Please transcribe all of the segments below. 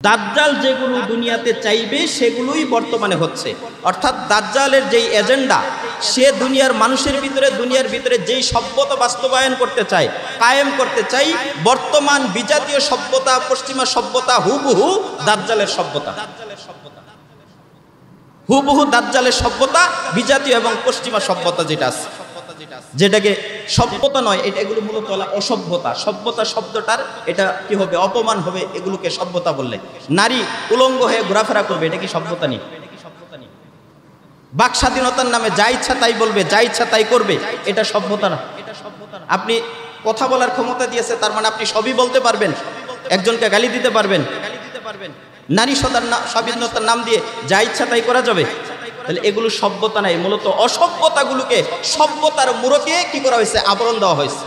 দাজ্জাল যেগুলো দুনিয়াতে চাইবে সেগুলোই বর্তমানে হচ্ছে। অর্থাৎ দাজ্জালের যেই এজেন্ডা, সে দুনিয়ার মানুষের ভিতরে, দুনিয়ার ভিতরে যেই সভ্যতা বাস্তবায়ন করতে চায়, কায়েম করতে চাই, বর্তমান বিজাতীয় সভ্যতা, পশ্চিমা সভ্যতা হুবহু দাজ্জালের সভ্যতা, হুবহু দাজ্জালের সভ্যতা, বিজাতীয় এবং পশ্চিমা সভ্যতা যেটা আছে, যেটাকে সভ্যতা নয়, এগুলো মূলত অসভ্যতা। সভ্যতা শব্দটার এটা কি হবে, অপমান হবে এগুলোকে সভ্যতা বললে। নারী উলঙ্গ হয়ে ঘোরাফেরা করবে, এটা কি সভ্যতা নেই? বাক স্বাধীনতার নামে যা ইচ্ছা তাই বলবে, যা ইচ্ছা তাই করবে, এটা সভ্যতা না। আপনি কথা বলার ক্ষমতা দিয়েছে, তার মানে আপনি সবই বলতে পারবেন, একজনকে গালি দিতে পারবেন। নারী স্বাধীনতার নাম দিয়ে যা ইচ্ছা তাই করা যাবে, তাহলে এগুলো সভ্যতা নাই। মূলত অসভ্যতাগুলোকে সভ্যতার মুরকে কি করা হয়েছে, আবরণ দেওয়া হয়েছে।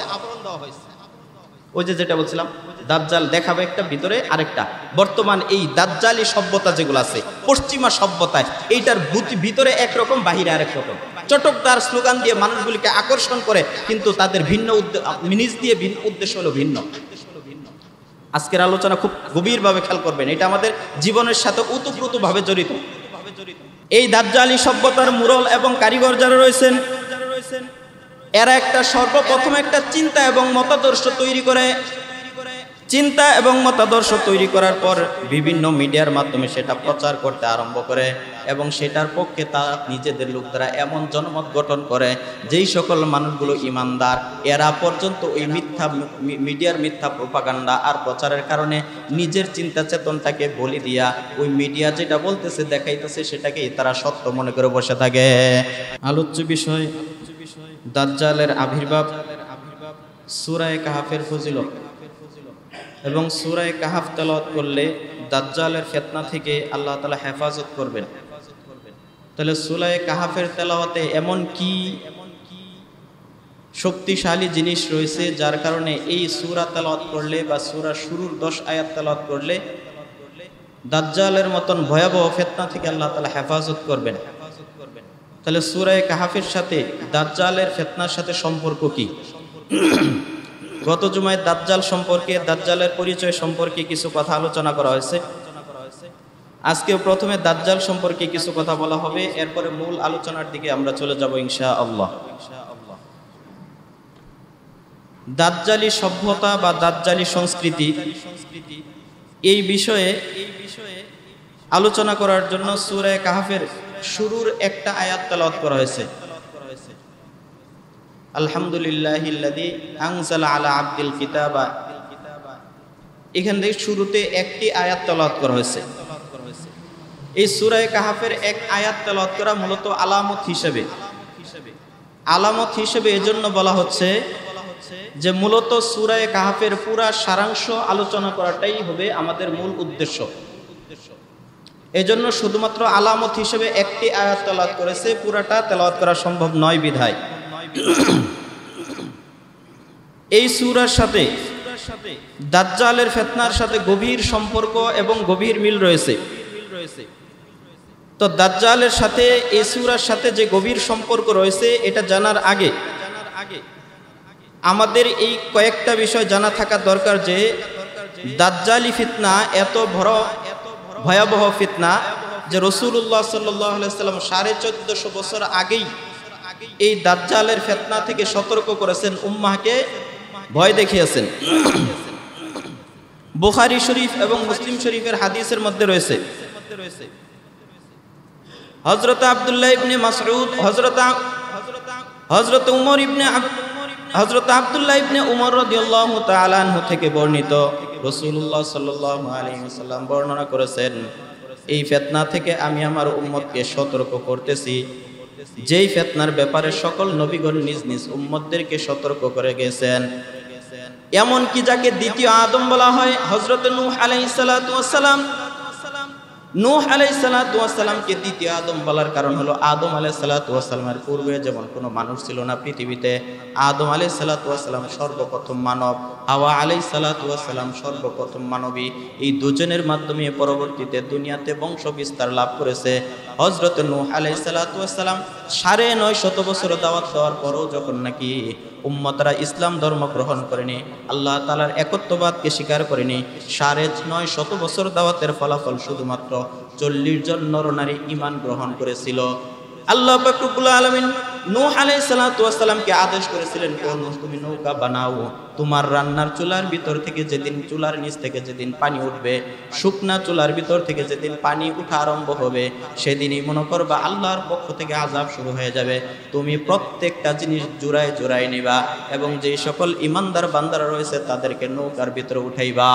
ওই যে যেটা বলছিলাম, দাজ্জাল দেখাবে একটা, ভিতরে আরেকটা। বর্তমান এই দাজ্জালি সভ্যতা যেগুলো আছে পশ্চিমা সভ্যতায়, এইটার ভিতরে একরকম, বাহিরে আরেক রকম। চটকদার স্লোগান দিয়ে মানুষগুলিকে আকর্ষণ করে, কিন্তু তাদের ভিন্ন নিজ দিয়ে উদ্দেশ্য হলো ভিন্ন। আজকের আলোচনা খুব গভীরভাবে খেয়াল করবেন, এটা আমাদের জীবনের সাথে ওতপ্রোতভাবে জড়িত। এই দাজ্জালি সভ্যতার মূল এবং কারিগর যারা রয়েছেন, এরা একটা সর্বপ্রথম একটা চিন্তা এবং মতাদর্শ তৈরি করে। চিন্তা এবং মতাদর্শ তৈরি করার পর বিভিন্ন মিডিয়ার মাধ্যমে সেটা প্রচার করতে আরম্ভ করে, এবং সেটার পক্ষে তারা নিজেদের লোক দ্বারা এমন জনমত গঠন করে, যেই সকল মানুষগুলো ইমানদার, এরা পর্যন্ত ওই মিথ্যা মিডিয়ার মিথ্যা প্রোপাগান্ডা আর প্রচারের কারণে নিজের চিন্তা চেতনটাকে বলি দিয়া ওই মিডিয়া যেটা বলতেছে, দেখাইতেছে, সেটাকে তারা সত্য মনে করে বসে থাকে। আলোচ্য বিষয় দাজ্জালের আবির্ভাব, সূরা কাহাফের ফজিলত। এবং সূরা কাহাফ তেলাওয়াত করলে দাজ্জালের ফিতনা থেকে আল্লাহ তাআলা হেফাজত করবেন। তাহলে সূরা কাহাফের তেলাওয়াতে এমন কি শক্তিশালী জিনিস রয়েছে, যার কারণে এই সূরা তেলাওয়াত করলে বা সূরা শুরুর 10 আয়াত তেলাওয়াত করলে দাজ্জালের মতন ভয়াবহ ফিতনা থেকে আল্লাহ তাআলা হেফাজত করবেন। তাহলে সূরা কাহাফের সাথে দাজ্জালের ফিতনার সাথে সম্পর্ক কি? গত জুমায় দাজ্জাল সম্পর্কে, দাজ্জালের পরিচয় সম্পর্কে কিছু কথা আলোচনা করা হয়েছে। আজকে প্রথমে দাজ্জাল সম্পর্কে কিছু কথা বলা হবে, এরপরে মূল আলোচনার দিকে আমরা চলে যাব ইনশাআল্লাহ। দাজ্জালি সভ্যতা বা দাজ্জালি সংস্কৃতি, এই বিষয়ে আলোচনা করার জন্য সূরা কাহাফের শুরুর একটা আয়াত তেলাওয়াত করা হয়েছে। আলহামদুলিল্লাহিল্লাযী আনজালা আলা আবদিল কিতাবা, এখান থেকে শুরুতে একটি আয়াত তেলাওয়াত করা হয়েছে। এই সূরা কাহাফের এক আয়াত তেলাওয়াত করা মূলত আলামত হিসেবে এজন্য বলা হচ্ছে যে মূলত সূরা কাহাফের পুরা সারাংশ আলোচনা করাটাই হবে আমাদের মূল উদ্দেশ্য। এজন্য শুধুমাত্র আলামত হিসেবে একটি আয়াত তেলাওয়াত করেছে, পুরাটা তেলাওয়াত করা সম্ভব নয় বিধায় এই সূরার সাথে দাজ্জালের ফিতনার সাথে গভীর সম্পর্ক এবং গভীর মিল রয়েছে। তো দাজ্জালের সাথে এই সূরার সাথে যে গভীর সম্পর্ক রয়েছে, এটা জানার আগে আমাদের এই কয়েকটা বিষয় জানা থাকা দরকার, যে দাজ্জালি ফিতনা এত বড় ভয়াবহ ফিতনা যে রাসূলুল্লাহ সাল্লাল্লাহু আলাইহি ওয়াসাল্লাম 1450 বছর আগেই এই দাজ্জালের ফিতনা থেকে সতর্ক করেছেন, উম্মাহকে ভয় দেখিয়েছেন। বুখারী শরীফ এবং মুসলিম শরীফের হাদিসের মধ্যে রয়েছে, হযরত আব্দুল্লাহ ইবনে মাসউদ, হযরত আব্দুল্লাহ ইবনে উমর রাদিয়াল্লাহু তাআলা আনহু থেকে বর্ণিত, রাসূলুল্লাহ সাল্লাল্লাহু আলাইহি ওয়াসাল্লাম বর্ণনা করেছেন, এই ফিতনা থেকে আমি আমার উম্মতকে সতর্ক করতেছি, যেই ফিতনার ব্যাপারে সকল নবীগণ নিজ নিজ উম্মতদেরকে সতর্ক করে গেছেন। এমন কি যাকে দ্বিতীয় আদম বলা হয়, হযরত নূহ আলাইহিস সালাতু ওয়াস সালাম। নূহ আলাইহিস সালাতু ওয়াস সালামকে দ্বিতীয় আদম বলার কারণ হলো, আদম আলাইহিস সালাতু ওয়াস সালামের পূর্বে যেমন কোনো মানুষ ছিল না পৃথিবীতে, আদম আলাইহিস সালাতু ওয়াস সালাম সর্বপ্রথম মানব, হাওয়া আলাইহিস সালাতু ওয়াস সালাম সর্বপ্রথম মানবী। এই দুজনের মাধ্যমে পরবর্তীতে দুনিয়াতে বংশ বিস্তার লাভ করেছে। হযরত নূহ আলাইহিস সালাতু ওয়াস সালাম 950 বছর দাওয়াত দেওয়ার পরও যখন নাকি উম্মতরা ইসলাম ধর্ম গ্রহণ করেনি, আল্লাহ তাআলার একত্ববাদকে স্বীকার করেনি। 950 বছর দাওয়াতের ফলাফল শুধুমাত্র 40 জন নরনারী ঈমান গ্রহণ করেছিল। আল্লাহ পাক রব্বুল আলামিন নূহ আলাইহিস সালাতু ওয়াস সালামকে আদেশ করেছিলেন, ও নূহ তুমি নৌকা বানাও। তোমার রান্নার চুলার ভিতর থেকে যেদিন, চুলার নিচ থেকে যেদিন পানি উঠবে, শুকনা চুলার ভিতর থেকে যেদিন পানি উঠা আরম্ভ হবে, সেদিনই মনে করবা আল্লাহর পক্ষ থেকে আযাব শুরু হয়ে যাবে। তুমি প্রত্যেকটা জিনিস জোড়ায় জোড়ায় নিবা এবং যেই সকল ঈমানদার বান্দারা রয়েছে তাদেরকে নৌকার ভিতরে উঠাইবা।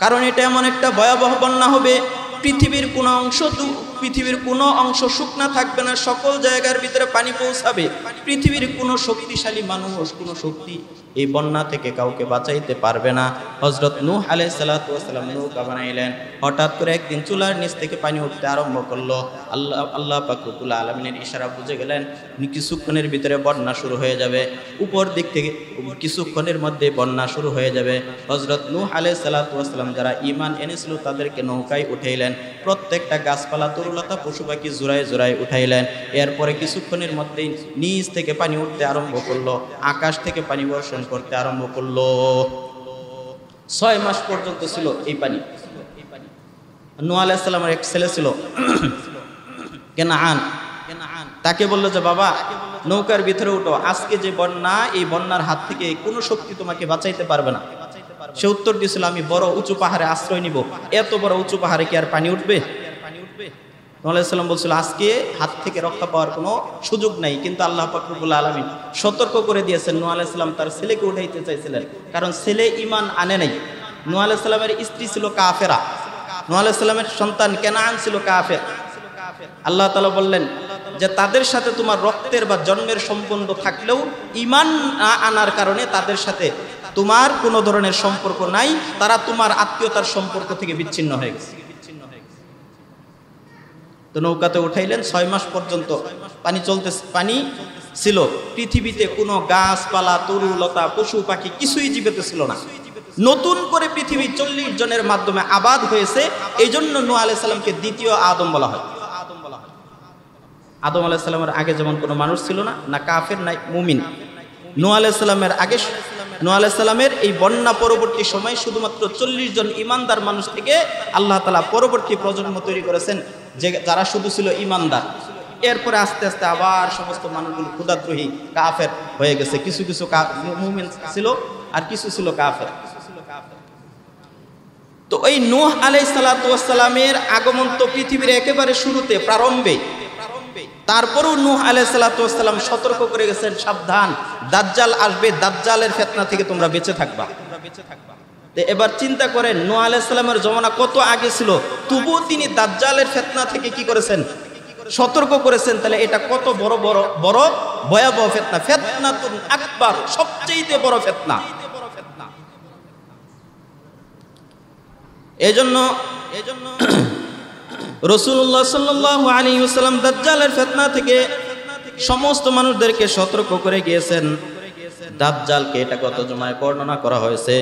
কারণ এটা এমন একটা ভয়াবহ বন্যা হবে, পৃথিবীর কোনো অংশ শুকনা থাকবে না, সকল জায়গার ভিতরে পানি পৌঁছাবে। পৃথিবীর কোনো শক্তিশালী মানুষ, কোনো শক্তি এই বন্যা থেকে কাউকে বাঁচাইতে পারবে না। হযরত নূহ আলাইহিস সালাতু ওয়াস সালাম নৌকা বানাইলেন। হঠাৎ করে একদিন চুলার নিচ থেকে পানি উঠতে আরম্ভ করলো। আল্লাহ পাক রব্বুল আলামিনের ইশারা বুঝে গেলেন কিছুক্ষণের ভিতরে বন্যা শুরু হয়ে যাবে। উপর দিক থেকে কিছুক্ষণের মধ্যে বন্যা শুরু হয়ে যাবে। হযরত নূহ আলাইহিস সালাতু ওয়াস সালাম যারা ঈমান এনেছিল তাদেরকে নৌকায় উঠাইলেন। প্রত্যেকটা গাছপালা, তরুলতা, পশু পাখি জোড়ায় জোড়ায় উঠাইলেন। এরপরে কিছুক্ষণের মধ্যেই নিচ থেকে পানি উঠতে আরম্ভ করলো, আকাশ থেকে পানি বর্ষণ করতে আরম্ভ করলো। 6 মাস পর্যন্ত ছিল এই পানি। নূহ আলাইহিস সালামের এক ছেলে ছিল কেনাআন, তাকে বললো যে বাবা নৌকার ভিতরে উঠো, আজকে যে বন্যা, এই বন্যার হাত থেকে কোনো শক্তি তোমাকে বাঁচাইতে পারবে না। সে উত্তর দিয়েছিল, আমি বড় উঁচু পাহাড়ে আশ্রয় নিব। এত বড় উঁচু পাহাড়ে কি আর পানি উঠবে? নূহ আলাইহিস সালাম বলছিল আজকে হাত থেকে রক্ষা পাওয়ার কোনো সুযোগ নাই। কিন্তু আল্লাহ পাক রব্বুল আলামিন সতর্ক করে দিয়েছেন। নূহ আলাইহিস সালাম তার ছেলেকে উঠাইতে চাইছিলেন, কারণ ছেলে ঈমান আনে নাই। নূহ আলাইহিস সালামের স্ত্রী ছিল কাফেরা, নূহ আলাইহিস সালামের সন্তান কেনাআন ছিল কাফের। আল্লাহ তাআলা বললেন যে তাদের সাথে তোমার রক্তের বা জন্মের সম্বন্ধ থাকলেও ঈমান না আনার কারণে তাদের সাথে তোমার কোনো ধরনের সম্পর্ক নাই, তারা তোমার আত্মীয়তার সম্পর্ক থেকে বিচ্ছিন্ন হয়ে গেছে। তো নৌকাতে উঠাইলেন। 6 মাস পর্যন্ত পানি ছিল। পৃথিবীতে কোনো গাছপালা, তরুলতা, পশু পাখি কিছুই জীবিত ছিল না। নতুন করে পৃথিবী 40 জনের মাধ্যমে আবাদ হয়েছে। এই জন্য নূহ আলাইহিস সালামকে দ্বিতীয় আদম বলা হয়। আদম আলাইহিস সালামের আগে যেমন কোনো মানুষ ছিল না, না কাফের না মুমিন। নূহ আলাইহিস সালামের আগে, নূহ আলাইহিস সালামের এই বন্যা পরবর্তী সময় শুধুমাত্র 40 জন ঈমানদার মানুষ থেকে আল্লাহ তাআলা পরবর্তী প্রজন্ম তৈরি করেছেন, যে যারা শুধু ছিল ঈমানদার। এরপরে আস্তে আস্তে আবার সমস্ত মানুষগুলো ক্ষুধাদ্রোহী কাফের হয়ে গেছে। কিছু কিছু মুমিন ছিল আর কিছু ছিল কাফের। তো ওই নূহ আলাইহিস সালাতু ওয়াস সালামের আগমন তো পৃথিবীর একেবারে শুরুতে, প্রারম্ভে। তারপরেও নূহ আলাইহিস সালাতু ওয়াস সালাম সতর্ক করে গেছেন, সাবধান, দাজ্জাল আসবে, দাজ্জালের ফিতনা থেকে তোমরা বেঁচে থাকবা। এবার চিন্তা করেন, নূহ আলাইহিস সালামের জমানা কত আগে ছিল, তবুও তিনি দাজ্জালের ফিতনা থেকে কি করেছেন? সতর্ক করেছেন। তাহলে এটা কত বড় ভয়াবহ ফিতনা। ফিতনাতুন আকবার, সবচেয়ে বড় ফিতনা। এজন্য রাসূলুল্লাহ সাল্লাল্লাহু আলাইহি ওয়াসাল্লাম দাজ্জালের ফিতনা থেকে সমস্ত মানুষদেরকে সতর্ক করে গিয়েছেন। দাজ্জালকে এটা কত জমায় বর্ণনা করা হয়েছে।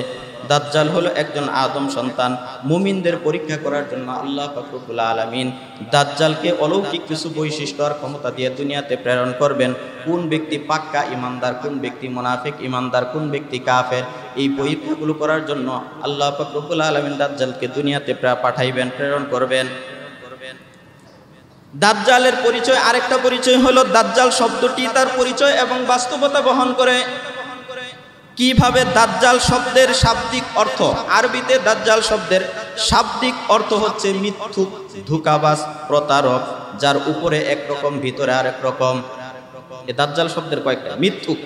দাজ্জাল হলো একজন আদম সন্তান। মুমিনদের পরীক্ষা করার জন্য আল্লাহ পাক রব্বুল আলামিন দাজ্জালকে অলৌকিক কিছু বৈশিষ্ট্য আর ক্ষমতা দিয়ে দুনিয়াতে প্রেরণ করবেন। কোন ব্যক্তি পাক্কা ইমানদার, কোন ব্যক্তি মুনাফিক ইমানদার, কোন ব্যক্তি কাফের, এই পরীক্ষাগুলো করার জন্য আল্লাহ পাক রব্বুল আলামিন দাজ্জালকে দুনিয়াতে পাঠাইবেন, প্রেরণ করবেন। দাজ্জালের পরিচয়, আরেকটা পরিচয় হলো দাজ্জাল শব্দটি তার পরিচয় এবং বাস্তবতা বহন করে। কিভাবে? দাজ্জাল শব্দের শাব্দিক অর্থ, আরবিতে দাজ্জাল শব্দের শাব্দিক অর্থ হচ্ছে মিথ্যুক, ধোঁকাবাজ, প্রতারক, যার উপরে একরকম ভিতরে আরেক রকম। এই দাজ্জাল শব্দের কয়েকটা: মিথ্যুক,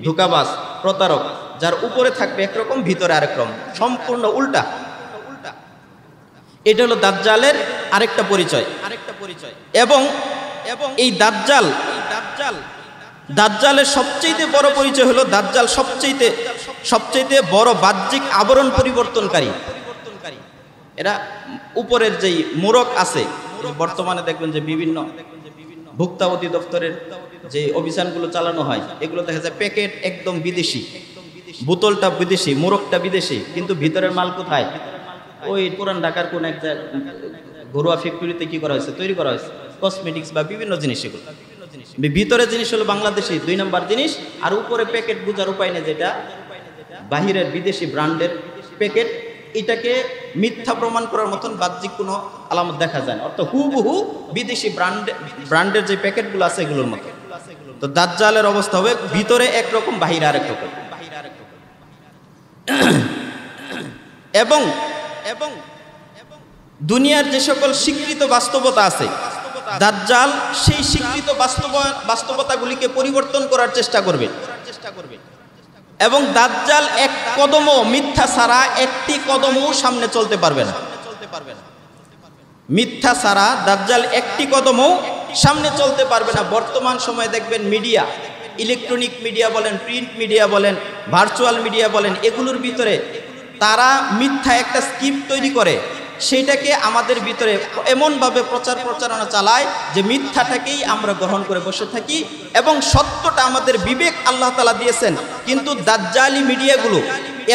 ধোঁকাবাজ, প্রতারক, যার উপরে থাকবে একরকম ভিতরে আরেক রকম, সম্পূর্ণ উল্টা। এটা হলো দাজ্জালের আরেকটা পরিচয়। এবং এই দাজ্জালের সবচেয়ে বড় পরিচয় হলো দাজ্জাল সবচেয়ে বড় বাহ্যিক আবরণ পরিবর্তনকারী। এরা উপরের যেই মোড়ক আছে, বর্তমানে দেখবেন যে বিভিন্ন ভোক্তা অধিদপ্তরের যে অভিযানগুলো চালানো হয়, এগুলো দেখা যায় প্যাকেট একদম বিদেশি, বোতলটা বিদেশি, মোড়কটা বিদেশি, কিন্তু ভিতরের মাল কোথায়? ওই পুরান ঢাকার কোন একটা ঘরোয়া ফ্যাক্টরিতে কি করা হয়েছে, তৈরি করা হয়েছে কসমেটিক্স বা বিভিন্ন জিনিস। এগুলো ভিতরে জিনিস হলো বাংলাদেশি 2 নম্বর জিনিস, আর উপরে প্যাকেট বোঝার উপায় নেই, যেটা বাহিরের বিদেশি ব্র্যান্ডের প্যাকেট, এটাকে মিথ্যা প্রমাণ করার মতন বাহ্যিক কোনো আলামত দেখা যায় না, অর্থাৎ হুবহু বিদেশি ব্র্যান্ডের যে প্যাকেটগুলো আছে এগুলোর মতো। তো দাজ্জালের অবস্থা হবে ভিতরে একরকম বাহিরে আরেক রকম। এবং এবং দুনিয়ার যে সকল স্বীকৃত বাস্তবতা আছে, দাজ্জাল সেই স্বীকৃত বাস্তবতাগুলিকে পরিবর্তন করার চেষ্টা করবে। এবং দাজ্জাল এক কদমও মিথ্যা ছাড়া একটি কদমও সামনে চলতে পারবে না। মিথ্যা ছাড়া দাজ্জাল একটি কদমও সামনে চলতে পারবে না। বর্তমান সময়ে দেখবেন মিডিয়া, ইলেকট্রনিক মিডিয়া বলেন, প্রিন্ট মিডিয়া বলেন, ভার্চুয়াল মিডিয়া বলেন, এগুলোর ভিতরে তারা মিথ্যা একটা স্কিম তৈরি করে, সেটাকে আমাদের ভিতরে এমনভাবে প্রচারণা চালায় যে মিথ্যাটাকেই আমরা গ্রহণ করে বসে থাকি এবং সত্যটা আমাদের বিবেক আল্লাহ তাআলা দিয়েছেন, কিন্তু দাজ্জালি মিডিয়াগুলো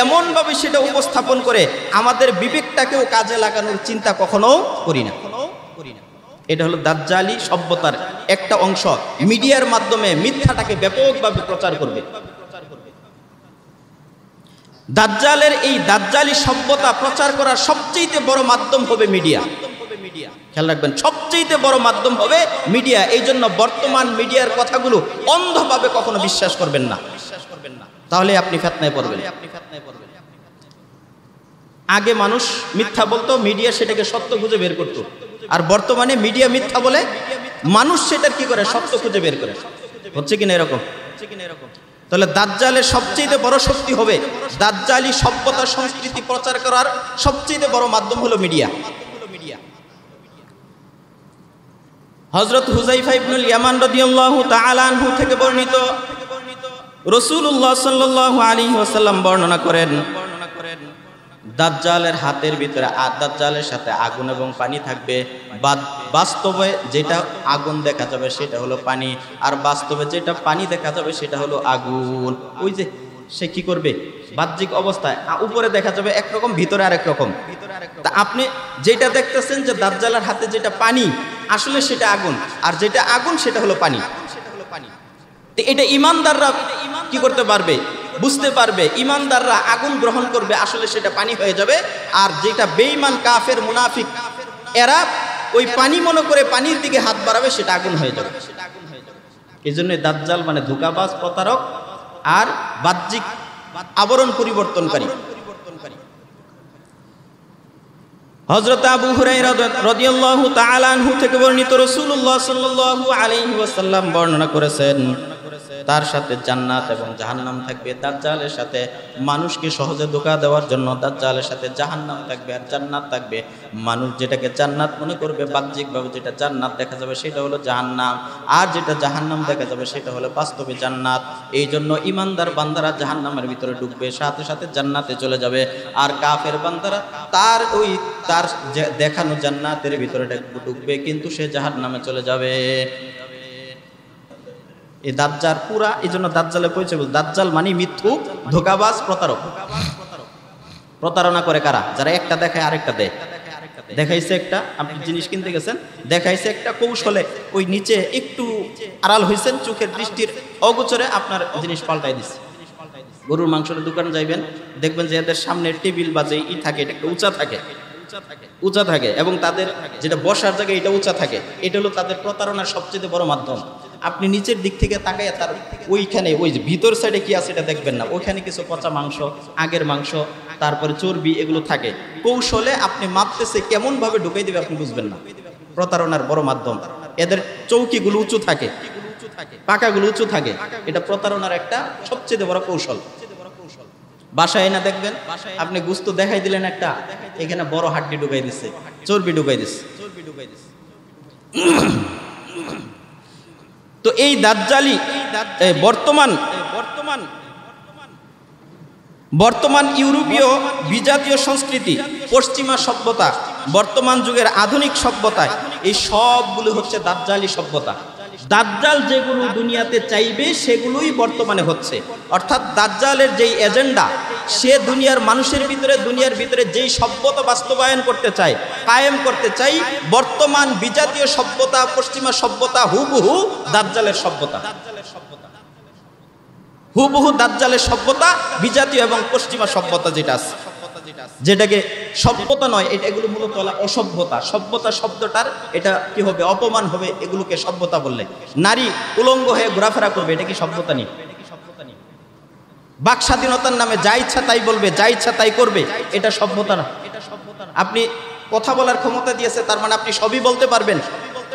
এমনভাবে সেটা উপস্থাপন করে আমাদের বিবেকটাকেও কাজে লাগানোর চিন্তা কখনো করি না। এটা হলো দাজ্জালি সভ্যতার একটা অংশ। মিডিয়ার মাধ্যমে মিথ্যাটাকে ব্যাপকভাবে প্রচার করবে। দাজ্জালের এই দাজ্জালি সভ্যতা প্রচার করার সবচেয়ে বড় মাধ্যম হবে মিডিয়া। খেয়াল রাখবেন, সবচেয়ে বড় মাধ্যম হবে মিডিয়া। এই জন্য বর্তমান মিডিয়ার কথাগুলো অন্ধভাবে কখনো বিশ্বাস করবেন না, তাহলে আপনি ফিতনায় পড়বেন। আগে মানুষ মিথ্যা বলতো, মিডিয়া সেটাকে সত্য খুঁজে বের করতো, আর বর্তমানে মিডিয়া মিথ্যা বলে, মানুষ সেটার কি করে সত্য খুঁজে বের করে। হচ্ছে কিনা এরকম? তাহলে দাজ্জালের সবচেয়ে বড় শক্তি হবে, দাজ্জালি সভ্যতা সংস্কৃতি প্রচার করার সবচেয়ে বড় মাধ্যম হলো মিডিয়া। হযরত হুযায়ফা ইবনুল ইয়ামান রাদিয়াল্লাহু তাআলা আনহু থেকে বর্ণিত, রাসূলুল্লাহ সাল্লাল্লাহু আলাইহি ওয়াসাল্লাম বর্ণনা করেন, দাজ্জালের হাতের ভিতরে দাজ্জালের সাথে আগুন এবং পানি থাকবে। বাস্তবে যেটা আগুন দেখা যাবে সেটা হলো পানি, আর বাস্তবে যেটা পানি দেখা যাবে সেটা হলো আগুন। ওই যে সে কি করবে, বাহ্যিক অবস্থায় উপরে দেখা যাবে একরকম, ভিতরে আরেক রকম। তা আপনি যেটা দেখতেছেন যে দাজ্জালের হাতে যেটা পানি, আসলে সেটা আগুন, আর যেটা আগুন সেটা হলো পানি। এটা ইমানদাররা কি করতে পারবে, বুঝতে পারবে। ইমানদাররা আগুন গ্রহণ করবে, আসলে সেটা পানি হয়ে যাবে। আর যেটা বেঈমান কাফের মুনাফিক, এরা ওই পানি মনে করে পানির দিকে হাত বাড়াবে, সেটা আগুন হয়ে যাবে। এই জন্য দাজ্জাল মানে ধোঁকাবাজ, প্রতারক আর বাহ্যিক আবরণ পরিবর্তনকারী। হযরত আবু হুরায়রা রাদিয়াল্লাহু তাআলা আনহু থেকে বর্ণিত, রাসূলুল্লাহ সাল্লাল্লাহু আলাইহি ওয়াসাল্লাম বর্ণনা করেছেন, তার সাথে জান্নাত এবং জাহান্নাম থাকবে। দাজ্জালের সাথে মানুষকে সহজে ধোঁকা দেওয়ার জন্য দাজ্জালের সাথে জাহান্নাম থাকবে আর জান্নাত থাকবে। মানুষ যেটাকে জান্নাত মনে করবে, বাহ্যিকভাবে যেটা জান্নাত দেখা যাবে সেটা হলো জাহান্নাম, আর যেটা জাহান্নাম দেখা যাবে সেটা হলো বাস্তবে জান্নাত। এই জন্য ইমানদার বান্দারা জাহান্নামের ভিতরে ঢুকবে, সাথে সাথে জান্নাতে চলে যাবে। আর কাফের বান্দারা তার দেখানো জান্নাতের ভিতরে ঢুকবে, কিন্তু সে জাহান্নামে চলে যাবে। এই দাজ্জাল পুরা, এই জন্য দাজ্জালের পরিচয় বল, দাজ্জাল মানে মিথ্যুক, ধোঁকাবাজ, প্রতারক। প্রতারণা করে কারা? যারা একটা দেখায় আরেকটা দেয়। দেখাইছে একটা, আপনি জিনিস কিনতে গেছেন, দেখাইছে একটা কৌশলে, ওই নিচে একটু আড়াল হয়েছেন, চোখের দৃষ্টির অগোচরে আপনার জিনিস পাল্টাই দিচ্ছে। গরুর মাংসের দোকান যাইবেন, দেখবেন যে এদের সামনে টেবিল বা যে থাকে, এটা একটা উঁচা থাকে এবং তাদের যেটা বসার জায়গা এটা উঁচা থাকে। এটা হলো তাদের প্রতারণার সবচেয়ে বড় মাধ্যম। আপনি নিচের দিক থেকে তাকায় তার ওইখানে ওই যে ভিতর সাইডে কি আছে এটা দেখবেন না, ওইখানে কিছু পচা মাংস, আগের মাংস, তারপরে চর্বি, এগুলো থাকে। কৌশলে আপনি মাপতেছে কেমন ভাবে ঢুকাই দেবে আপনি বুঝবেন না। প্রতারণার বড় মাধ্যম। এদের চৌকিগুলো উঁচু থাকে, পাকাগুলো উঁচু থাকে, এটা প্রতারণার একটা সবচেয়ে বড় কৌশল। বাসায় না দেখবেন আপনি গুস্ত দেখাই দিলেন একটা, এখানে বড় হাড্ডি ঢুকাই দিচ্ছে, চর্বি ঢুকাই দিচ্ছে। তো এই দাজ্জালি বর্তমান ইউরোপীয় বিজাতীয় সংস্কৃতি, পশ্চিমা সভ্যতা, বর্তমান যুগের আধুনিক সভ্যতায় এই সবগুলো হচ্ছে দাজ্জালি সভ্যতা। দাজ্জাল যেগুলো দুনিয়াতে চাইবে সেগুলোই বর্তমানে হচ্ছে। অর্থাৎ দাজ্জালের যেই এজেন্ডা, সে দুনিয়ার মানুষের ভিতরে, দুনিয়ার ভিতরে যেই সভ্যতা বাস্তবায়ন করতে চায়, কায়েম করতে চাই, বর্তমান বিজাতীয় সভ্যতা, পশ্চিমা সভ্যতা হুবহু দাজ্জালের সভ্যতা, হুবহু দাজ্জালের সভ্যতা, বিজাতীয় এবং পশ্চিমা সভ্যতা যেটা আছে, যেটাকে সভ্যতা নয়, এগুলো মূলত অসভ্যতা। সভ্যতা শব্দটার এটা কি হবে, অপমান হবে এগুলোকে সভ্যতা বললে। নারী উলঙ্গ হয়ে ঘোরাফেরা করবে, এটা কি সভ্যতা নেই? বাক স্বাধীনতার নামে যা ইচ্ছা তাই বলবে, যা ইচ্ছা তাই করবে, এটা সভ্যতা না। আপনি কথা বলার ক্ষমতা দিয়েছে, তার মানে আপনি সবই বলতে পারবেন,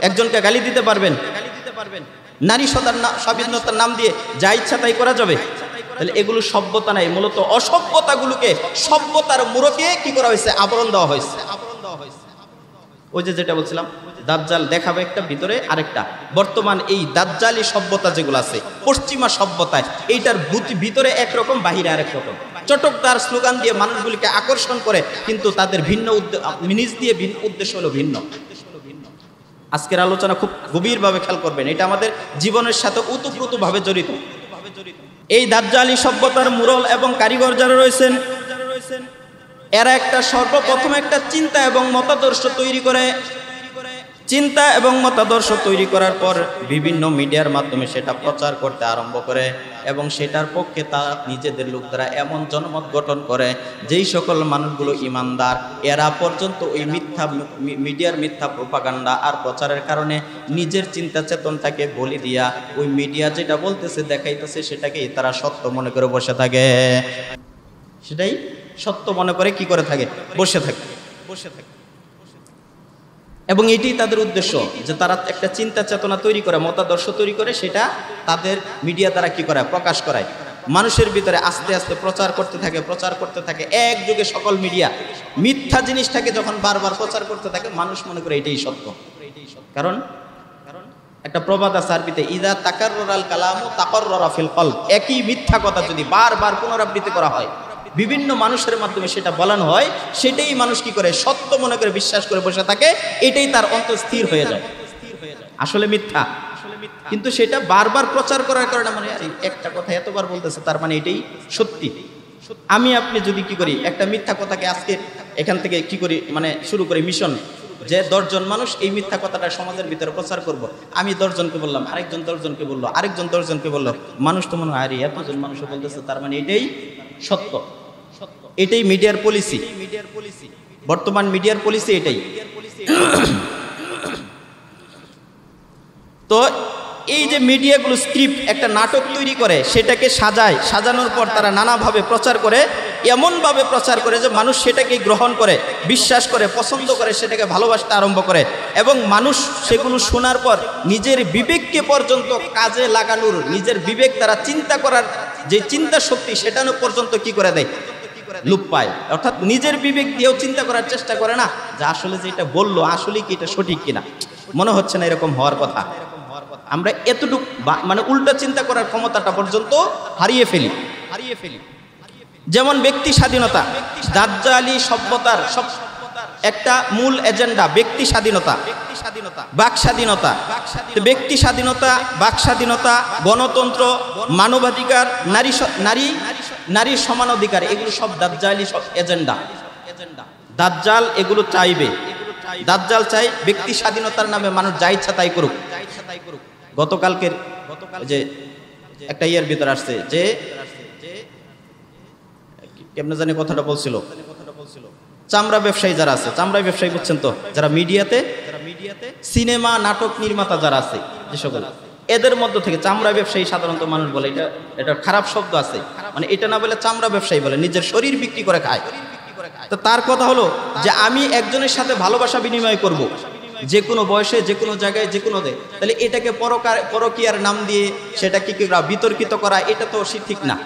একজনকে গালি দিতে পারবেন। নারী স্বাধীনতার নাম দিয়ে যা ইচ্ছা তাই করা যাবে, তাহলে এগুলো সভ্যতা নাই। মূলত অসভ্যতাগুলোকে সভ্যতার মুরকে কি করা হয়েছে, আবরণ দেওয়া হয়েছে। ওই যেটা বলছিলাম, দাজ্জাল দেখাবে একটা, ভিতরে আরেকটা। বর্তমান এই দাজ্জালি সভ্যতা যেগুলো আছে পশ্চিমা সভ্যতায়, এইটার ভিতরে একরকম, বাহিরে আরেক রকম। চটকদার স্লোগান দিয়ে মানুষগুলিকে আকর্ষণ করে, কিন্তু তাদের ভিন্ন নিজ দিয়ে ভিন্ন উদ্দেশ্য হলো ভিন্ন। আজকের আলোচনা খুব গভীরভাবে খেয়াল করবেন, এটা আমাদের জীবনের সাথে ওতপ্রোতভাবে জড়িত। এই দাজ্জালি সভ্যতার মূল এবং কারিগর যারা রয়েছেন, এরা একটা সর্বপ্রথম একটা চিন্তা এবং মতাদর্শ তৈরি করে। চিন্তা এবং মতাদর্শ তৈরি করার পর বিভিন্ন মিডিয়ার মাধ্যমে সেটা প্রচার করতে আরম্ভ করে, এবং সেটার পক্ষে তারা নিজেদের লোক দ্বারা এমন জনমত গঠন করে, যেই সকল মানুষগুলো ইমানদার, এরা পর্যন্ত ওই মিডিয়ার মিথ্যা প্রোপাগান্ডা আর প্রচারের কারণে নিজের চিন্তা চেতনটাকে বলি দিয়া ওই মিডিয়া যেটা বলতেছে, দেখাইতেছে, সেটাকেই তারা সত্য মনে করে বসে থাকে। সেটাই সত্য মনে করে কি করে থাকে, বসে থাকে। এবং এটি তাদের উদ্দেশ্য, যে তারা একটা চিন্তা চেতনা তৈরি করে, মতাদর্শ তৈরি করে, সেটা তাদের মিডিয়া দ্বারা কি করে, প্রকাশ করায়, মানুষের ভিতরে আস্তে আস্তে প্রচার করতে থাকে। এক যুগে সকল মিডিয়া মিথ্যা জিনিসটাকে যখন বারবার প্রচার করতে থাকে, মানুষ মনে করে এটাই সত্য। কারণ একটা প্রবাদ আছে আরবিতে, ইদা তাকাররাল কালামু তাকাররারা ফিল কলব। একই মিথ্যা কথা যদি বারবার পুনরাবৃত্তি করা হয়, বিভিন্ন মানুষের মাধ্যমে সেটা বলানো হয়, সেটাই মানুষ কি করে, সত্য মনে করে বিশ্বাস করে বসে থাকে। এটাই তার অন্তর স্থির হয়ে যায়, আসলে মিথ্যা। কিন্তু সেটা বারবার প্রচার করার কারণে মানে একটা কথা এতবার বলতেছে, তার মানে এটাই সত্যি। আমি আপনি যদি কি করি, একটা মিথ্যা কথাকে আজকে এখান থেকে কি করি, মানে শুরু করি মিশন, যে 10 জন মানুষ এই মিথ্যা কথাটা সমাজের ভিতরে প্রচার করব। আমি 10 জনকে বললাম, আরেকজন 10 জনকে বললো, আরেকজন 10 জনকে বললো, মানুষ তো মনে হয় আরে এতজন মানুষও বলতেছে, তার মানে এটাই সত্য। এটাই মিডিয়ার পলিসি, বর্তমান মিডিয়ার পলিসি এটাই। তো এই যে মিডিয়াগুলো স্ক্রিপ্ট, একটা নাটক তৈরি করে, সেটাকে সাজায়, সাজানোর পর তারা নানাভাবে প্রচার করে, এমনভাবে প্রচার করে যে মানুষ সেটাকে গ্রহণ করে, বিশ্বাস করে, পছন্দ করে, সেটাকে ভালোবাসতে আরম্ভ করে। এবং মানুষ সেগুলো শোনার পর নিজের বিবেককে পর্যন্ত কাজে লাগানোর, নিজের বিবেক দ্বারা চিন্তা করার যে চিন্তা শক্তি, সেটা পর্যন্ত কি করে দেয়, লুপ পায়। অর্থাৎ নিজের বিবেক দিয়েও চিন্তা করার চেষ্টা করে না, যে আসলে যেটা বললো আসলে কি এটা সঠিক কিনা, মনে হচ্ছে না এরকম হওয়ার কথা। আমরা এতটুকু মানে উল্টা চিন্তা করার ক্ষমতাটা পর্যন্ত হারিয়ে ফেলি। যেমন ব্যক্তি স্বাধীনতা, দাজ্জালি সভ্যতার সব একটা মূল এজেন্ডা ব্যক্তি স্বাধীনতা, বাক স্বাধীনতা। ব্যক্তি স্বাধীনতা, বাক স্বাধীনতা, গণতন্ত্র, মানবাধিকার, নারীর সমান অধিকার, এগুলো সব দাজ্জালি সব এজেন্ডা। দাজ্জাল এগুলো চাইবে। দাজ্জাল চাই ব্যক্তি স্বাধীনতার নামে মানুষ যা ইচ্ছা তাই করুক। গতকালকের যে একটা ইয়ের ভিতর আসছে, যে কেমনে জানি কথাটা বলছিল, চামড়া ব্যবসায়ী যারা আছে, চামড়া ব্যবসায়ী বুঝছেন তো, যারা মিডিয়াতে সিনেমা নাটক নির্মাতা যারা আছে, যে সকল, এদের মধ্য থেকে চামড়া ব্যবসায়ী সাধারণত মানুষ বলে, এটা খারাপ শব্দ আছে, মানে এটা না বলে চামড়া ব্যবসায়ী বলে, নিজের শরীর বিক্রি করে খায়। তো তার কথা হলো যে আমি একজনের সাথে ভালোবাসা বিনিময় করব, যে কোনো বয়সে, যে কোনো জায়গায়, যে কোনো দে, তাহলে এটাকে পরকীয়ার নাম দিয়ে সেটাকে বিতর্কিত করা, এটা তো ঠিক না।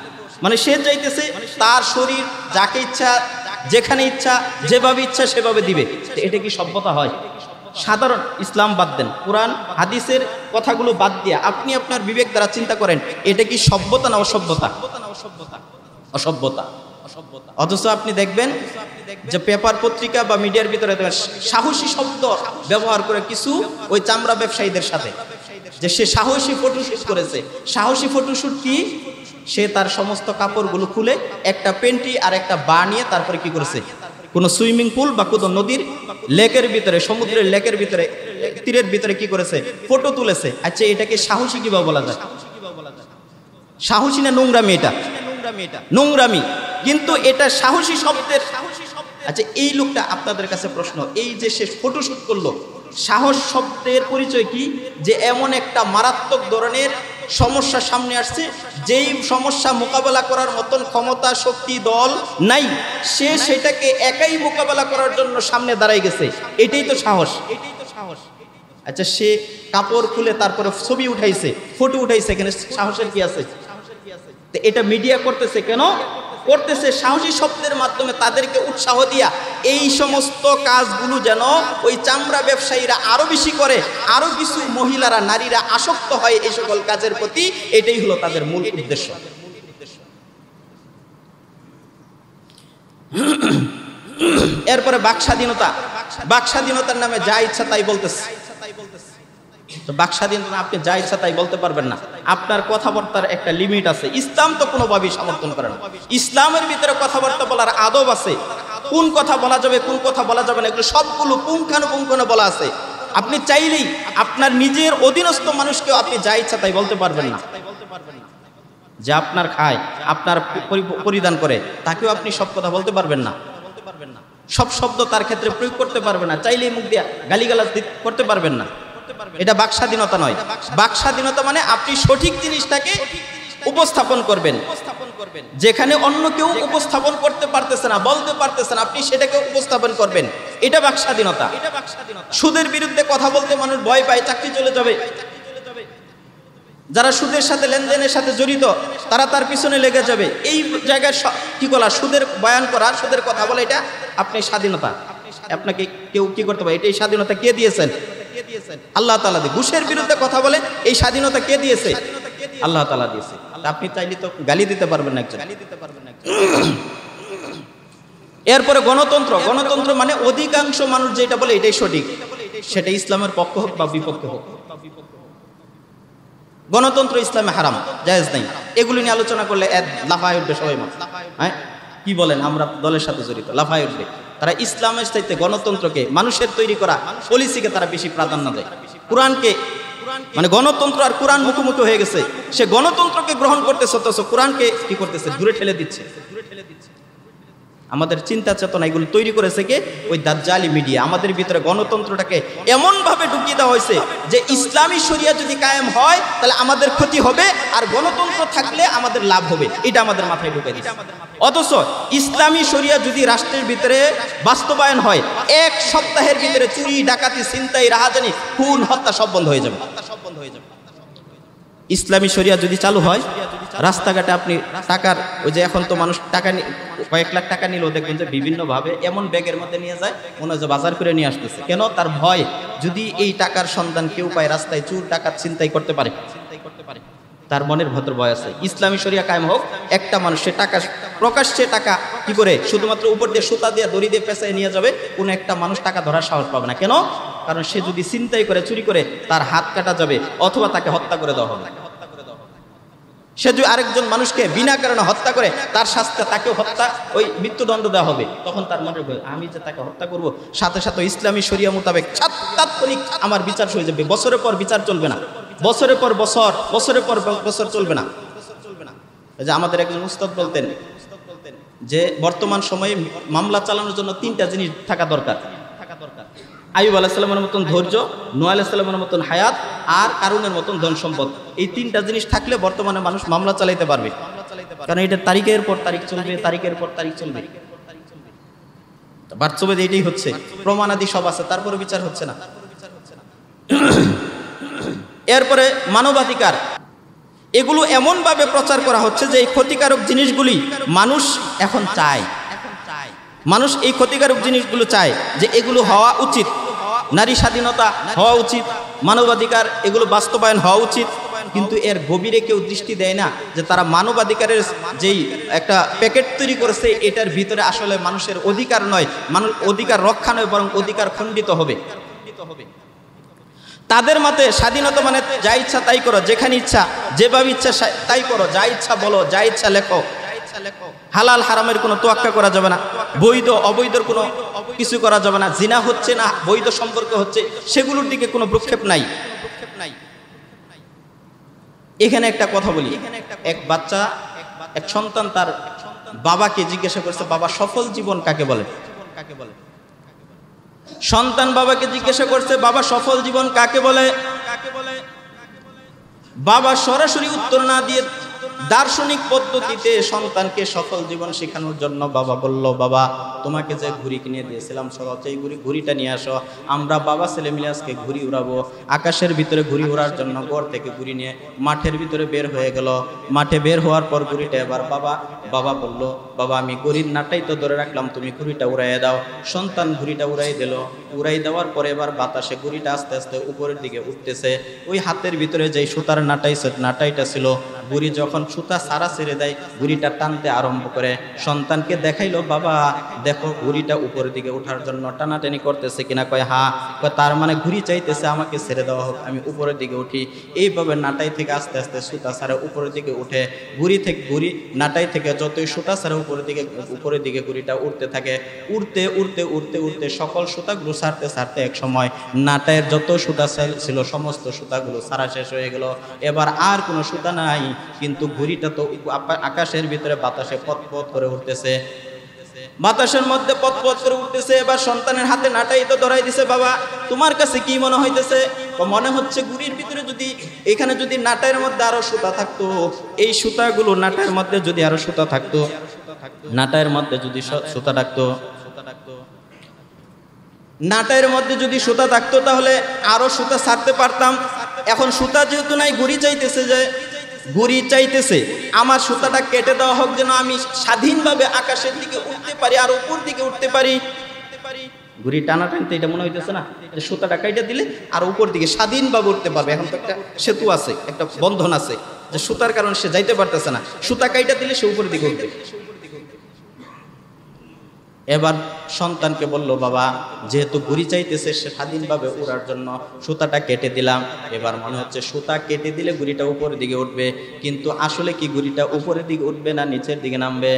মানে সে চাইতেছে তার শরীর যাকে ইচ্ছা, যেখানে ইচ্ছা, যেভাবে ইচ্ছা সেভাবে দিবে। এটা কি সভ্যতা হয়? সাধারণ ইসলাম বাদ দেন, কোরআন হাদিসের কথাগুলো বাদ দিয়ে আপনি আপনার বিবেক দ্বারা চিন্তা করেন, এটা কি সভ্যতা না অসভ্যতা? অসভ্যতা। অথচ আপনি দেখবেন যে পেপার পত্রিকা বা মিডিয়ার ভিতরে সাহসী শব্দ ব্যবহার করে কিছু ওই চামড়া ব্যবসায়ীদের সাথে, যে সে সাহসী ফটোশুট করেছে। সাহসী ফটোশুট কি? সে তার সমস্ত কাপড়গুলো খুলে একটা পেন্টি আর একটা বা নিয়ে তারপরে কি করেছে, কোনো সুইমিং পুল বা কোনো নদীর লেকের ভিতরে, সমুদ্রের লেকের ভিতরে, তীরের ভিতরে কি করেছে, ফটো তুলেছে। আচ্ছা, এটাকে সাহসী কিভাবে বলা যায়? সাহসী না নোংরামি? এটা নোংরামি, কিন্তু এটা সাহসী শব্দের। আচ্ছা, এই লোকটা, আপনাদের কাছে প্রশ্ন, এই যে সে ফটোশুট করলো, সাহস শব্দের পরিচয় কি? যে এমন একটা মারাত্মক ধরনের সমস্যা সামনে আসছে, যেই সমস্যা মোকাবেলা করার মতন ক্ষমতা, শক্তি, দল নাই, সে সেটাকে একাই মোকাবেলা করার জন্য সামনে দাঁড়াই গেছে। এটাই তো সাহস। আচ্ছা, সে কাপড় খুলে তারপরে ছবি উঠাইছে, ফটো উঠাইছে, এখানে সাহসের কি আছে? তো এটা মিডিয়া করতেছে কেন? করতেছে সাহসী শব্দের মাধ্যমে তাদেরকে উৎসাহ দিয়া এই সমস্ত কাজগুলো যেন ওই চামড়া ব্যবসায়ীরা আরো বেশি করে, আরো কিছু মহিলারা, নারীরা আসক্ত হয় এই সকল কাজের প্রতি। এটাই হলো তাদের মূল উদ্দেশ্য। এরপরে বাক স্বাধীনতা। বাক স্বাধীনতার নামে যা ইচ্ছা তাই বলতেছে। তো বাক স্বাধীনতা, আপনি যা ইচ্ছা তাই বলতে পারবেন না। আপনার কথাবার্তার একটা লিমিট আছে। ইসলাম তো কোনোভাবেই সমর্থন করে না। ইসলামের ভিতরে কথাবার্তা বলার আদব আছে। কোন কথা বলা যাবে, কোন কথা বলা যাবে না, এগুলো সবগুলো পুঙ্খানুপুঙ্খানু বলা আছে। আপনি চাইলেই আপনার নিজের অধীনস্থ মানুষকেও আপনি যা ইচ্ছা তাই বলতে পারবেন না। যে আপনার খায়, আপনার পরিধান করে, তাকেও আপনি সব কথা বলতে পারবেন না। সব শব্দ তার ক্ষেত্রে প্রয়োগ করতে পারবেন না। চাইলেই মুখ দিয়ে গালিগালাজ করতে পারবেন না। এটা বাক স্বাধীনতা নয়। বাক স্বাধীনতা মানে আপনি সঠিক জিনিসটাকে উপস্থাপন করবেন, যেখানে অন্য কেউ উপস্থাপন করতে পারতেছে না, বলতে পারতেছে না, আপনি সেটাকে উপস্থাপন করবেন। এটা বাক স্বাধীনতা। সুদের বিরুদ্ধে কথা বলতে মানুষ ভয় পায়, চাকরি চলে যাবে। যারা সুদের সাথে, লেনদেনের সাথে জড়িত, তারা তার পিছনে লেগে যাবে। এই জায়গায় কি বলা, সুদের বয়ান করা, সুদের কথা বলা, এটা আপনি স্বাধীনতা। আপনাকে কেউ কি করতে পারে? এটা এই স্বাধীনতা কে দিয়েছেন? আল্লাহ তাআলা দিয়ে। ঘুষের বিরুদ্ধে কথা বলে এই স্বাধীনতা কে দিয়েছে? আল্লাহ তাআলা দিয়েছে। আপনি চাইলে তো গালি দিতে পারবেন না একজন। এরপরে গণতন্ত্র। গণতন্ত্র মানে অধিকাংশ মানুষ যেটা বলে এটাই সঠিক, সেটা ইসলামের পক্ষ হোক বা বিপক্ষে হোক। গণতন্ত্র ইসলামে হারাম, জায়েজ নাই। এগুলি নিয়ে আলোচনা করলে লাফায় উঠবে সবাই। হ্যাঁ, কি বলেন, আমরা দলের সাথে জড়িত, লাফায় উঠবে। তারা ইসলামের চাইতে গণতন্ত্রকে, মানুষের তৈরি করা পলিসিকে তারা বেশি প্রাধান্য দেয়। কোরআনকে, মানে গণতন্ত্র আর কোরআন মুখোমুখি হয়ে গেছে। সে গণতন্ত্রকে গ্রহণ করতেছে, অথচ কোরআনকে কি করতেছে? দূরে ঠেলে দিচ্ছে। আমাদের চিন্তা চেতনা এগুলো তৈরি করেছে কে? ওই দাজ্জালি মিডিয়া। আমাদের ভিতরে গণতন্ত্রটাকে এমন ভাবে ঢুকিয়ে দেওয়া হয়েছে যে ইসলামী শরিয়া যদি কায়েম হয় তাহলে আমাদের ক্ষতি হবে, আর গণতন্ত্র থাকলে আমাদের লাভ হবে। এটা আমাদের মাথায় ঢুকে দিচ্ছে। অথচ ইসলামী শরিয়া যদি রাষ্ট্রের ভিতরে বাস্তবায়ন হয়, এক সপ্তাহের ভিতরে চুরি, ডাকাতি, ছিনতাই, রাহাজানি, খুন, হত্যা সব বন্ধ হয়ে যাবে। ইসলামী শরিয়া যদি চালু হয়, রাস্তাঘাটে আপনি টাকার, ওই যে এখন তো মানুষ টাকা, কয়েক লাখ টাকা নিলেও দেখবেন যে বিভিন্নভাবে এমন ব্যাগের মধ্যে নিয়ে যায়, মনে হয় যে বাজার করে নিয়ে আসতেছে। কেন? তার ভয়, যদি এই টাকার সন্ধান কেউ পায়, রাস্তায় চুর, ডাকাত, ছিনতাই করতে পারে। তার মনের ভেতর ভয় আছে। ইসলামী শরিয়া কায়েম হোক, একটা মানুষের টাকা, প্রকাশ্যে টাকা কি করে শুধুমাত্র উপর দিয়ে সুতা দিয়ে, দড়ি দিয়ে পেঁচায় নিয়ে যাবে, কোনো একটা মানুষ টাকা ধরার সাহস পাবে না। কেন? কারণ সে যদি ছিনতাই করে, চুরি করে, তার হাত কাটা যাবে অথবা তাকে হত্যা করে দেওয়া হবে। সে যদি আরেকজন মানুষকে বিনা কারণে হত্যা করে, তার শাস্তি, তাকেও হত্যা, ওই মৃত্যুদণ্ড দেওয়া হবে। তখন তার মনে হবে আমি যে তাকে হত্যা করব, সাথে সাথে ইসলামী শরিয়া মোতাবেক তাৎক্ষণিক আমার বিচার হয়ে যাবে। বছরের পর বিচার চলবে না, বছরের পর বছর, বছরের পর বছর চলবে না। যে আমাদের একজন উস্তাদ বলতেন যে বর্তমান সময়ে মামলা চালানোর জন্য 3টা জিনিস থাকা দরকার। আইয়ুব আলাইহিস সালামের মতন ধৈর্য, নূহ আলাইহিস সালামের মতন হায়াত, আর কারুনের মতন ধন সম্পদ। এই 3টা জিনিস থাকলে বর্তমানে মানুষ মামলা চালাইতে পারবে। কারণ এটা তারিখের পর তারিখ চলবে, তারিখের পর তারিখ চলবে। বাস্তবে এটাই হচ্ছে। প্রমাণাদি সব আছে, তারপরে বিচার হচ্ছে না। এরপরে মানবাধিকার, এগুলো এমন ভাবে প্রচার করা হচ্ছে যে এই ক্ষতিকারক জিনিসগুলি মানুষ এখন চায়। মানুষ এই ক্ষতিকারক জিনিসগুলো চায় যে এগুলো হওয়া উচিত। নারী স্বাধীনতা হওয়া উচিত, মানবাধিকার এগুলো বাস্তবায়ন হওয়া উচিত। কিন্তু এর গভীরে কেউ দৃষ্টি দেয় না যে তারা মানবাধিকারের যেই একটা প্যাকেট তৈরি করেছে, এটার ভিতরে আসলে মানুষের অধিকার নয়, মানুষ অধিকার রক্ষা নয়, বরং অধিকার খণ্ডিত হবে। তাদের মতে স্বাধীনতা মানে যা ইচ্ছা তাই করো, যেখানে ইচ্ছা যেভাবে ইচ্ছা তাই করো, যা ইচ্ছা বলো, যা ইচ্ছা লেখো, হালাল হারামের কোনো তোয়াক্কা করা যাবে না, বৈধ অবৈধর কোনো কিছু করা যাবে না, জিনা হচ্ছে না বৈধ সম্পর্ক হচ্ছে সেগুলোর দিকে কোনো ভ্রুক্ষেপ নাই। এখানে একটা কথা বলি, এক বাচ্চা এক সন্তান তার বাবাকে জিজ্ঞাসা করছে, বাবা সফল জীবন কাকে বলে? সন্তান বাবাকে জিজ্ঞাসা করছে, বাবা সফল জীবন কাকে বলে? বাবা সরাসরি উত্তর না দিয়ে দার্শনিক পদ্ধতিতে সন্তানকে সফল জীবন শেখানোর জন্য বাবা বলল, বাবা তোমাকে যে ঘুড়ি কিনে দিয়েছিলাম সরাসরি এই ঘুড়িটা নিয়ে আসো, আমরা বাবা ছেলে মিলে আজকে ঘুড়ি উড়াবো। আকাশের ভিতরে ঘুড়ি উড়ার জন্য ঘর থেকে ঘুড়ি নিয়ে মাঠের ভিতরে বের হয়ে গেল। মাঠে বের হওয়ার পর ঘুড়িটা এবার বাবা বলল, বাবা আমি ঘুড়ির নাটাই তো ধরে রাখলাম, তুমি ঘুড়িটা উড়াইয়া দাও। সন্তান ঘুড়িটা উড়াই দিল। উড়াই দেওয়ার পরে এবার বাতাসে ঘুড়িটা আস্তে আস্তে উপরের দিকে উঠতেছে। ওই হাতের ভিতরে যেই সুতার নাটাইটা ছিল, ঘুড়ি যখন সুতা সারা ছেড়ে দেয় ঘুড়িটা টানতে আরম্ভ করে। সন্তানকে দেখাইলো, বাবা দেখো ঘুড়িটা উপরের দিকে ওঠার জন্য টানাটানি করতেছে কিনা। কয় হ্যাঁ। তার মানে ঘুড়ি চাইতেছে আমাকে ছেড়ে দেওয়া হোক, আমি উপরের দিকে উঠি। এইভাবে নাটাই থেকে আস্তে আস্তে সুতা সারা উপরের দিকে উঠে। ঘুড়ি নাটাই থেকে যতই সুতা সারা উপরের দিকে ঘুড়িটা উঠতে থাকে। উঠতে সকল সুতাগুলো ছাড়তে এক সময় নাটাইয়ের যত সুতা ছিল সমস্ত সুতাগুলো সারা শেষ হয়ে গেল। এবার আর কোনো সুতা নাই, কিন্তু ঘুড়িটা তো আকাশের ভিতরে বাতাসে পথ করে উঠতেছে, বাতাসের মধ্যে পথ করে উঠতেছে। এবার সন্তানের হাতে নাটাই তো ধরাই দিছে। বাবা তোমার কাছে কি মনে হইতেছে? মনে হচ্ছে ঘুড়ির ভিতরে এখানে যদি নাটাইয়ের মধ্যে আরো সুতা থাকতো, এই সুতাগুলো নাটাইয়ের মধ্যে যদি আরো সুতা থাকতো, নাটাইয়ের মধ্যে যদি সুতা থাকতো, নাটাইয়ের মধ্যে যদি সুতা থাকতো তাহলে আরো সুতা ছাড়তে পারতাম। এখন সুতা যেহেতু নাই, ঘুড়ি চাইতেছে আমার সুতাটা কেটে দেওয়া হোক, যেন আমি স্বাধীনভাবে আকাশের দিকে উঠতে পারি আর উপর দিকে উঠতে পারি। ঘুড়ি টানতে এটা মনে হইতেছে না যে সুতাটা কাইটা দিলে আর উপর দিকে স্বাধীনভাবে উঠতে পারবে। এখন তো একটা সেতু আছে, একটা বন্ধন আছে, যে সুতার কারণে সে যাইতে পারতেছে না, সুতা কাইটা দিলে সে উপরের দিকে উঠবে। এবার সন্তানকে বলল, বাবা যেহেতু ঘুড়ি চাইতেছে সে স্বাধীনভাবে উড়ার জন্য সুতাটা কেটে দিলাম। এবার মনে হচ্ছে সুতা কেটে দিলে ঘুড়িটা উপরের দিকে উঠবে, কিন্তু আসলে কি ঘুড়িটা উপরের দিকে উঠবে না নিচের দিকে নামবে?